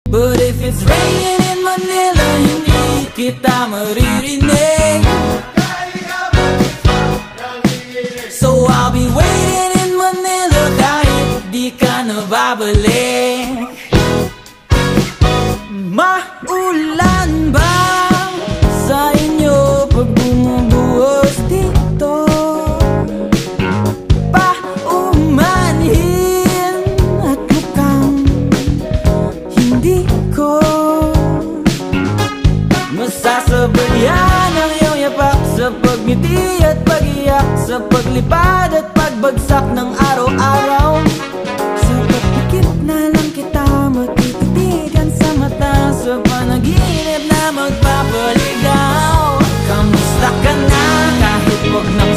But if it's raining in Manila, hindi kita maririnig. So I'll be waiting in Manila kahit di ka na babalik. Maulan ba sa inyo pag bumubuhos dito? Paumanhin at mukhang hindi ko masasabayan ang iyong yapak sa pagngiti at pag-iyak, sa paglipad at pagbagsak ng araw-araw. Sa pagpikit na lang kita matititigan sa mata, sa panaginip na magpapaligaw. Kamusta ka na kahit wag nang